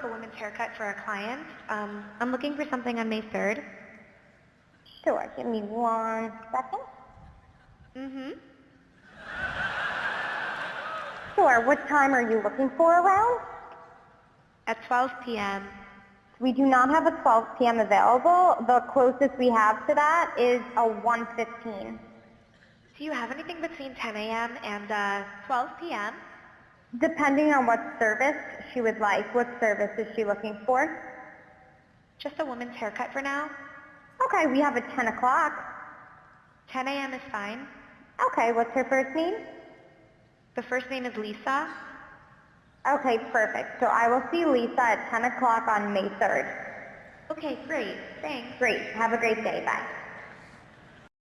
book a women's haircut for a client. I'm looking for something on May 3rd. Sure, give me 1 second. Mm-hmm. Sure, what time are you looking for around? At 12 p.m. We do not have a 12 p.m. available. The closest we have to that is a 1:15. Do you have anything between 10 a.m. and 12 p.m.? Depending on what service she would like. What service is she looking for? Just a woman's haircut for now. Okay, we have a 10 o'clock. 10 a.m. is fine. Okay, what's her first name? The first name is Lisa. Okay, perfect. So I will see Lisa at 10 o'clock on May 3rd. Okay, great. Thanks. Great. Have a great day. Bye.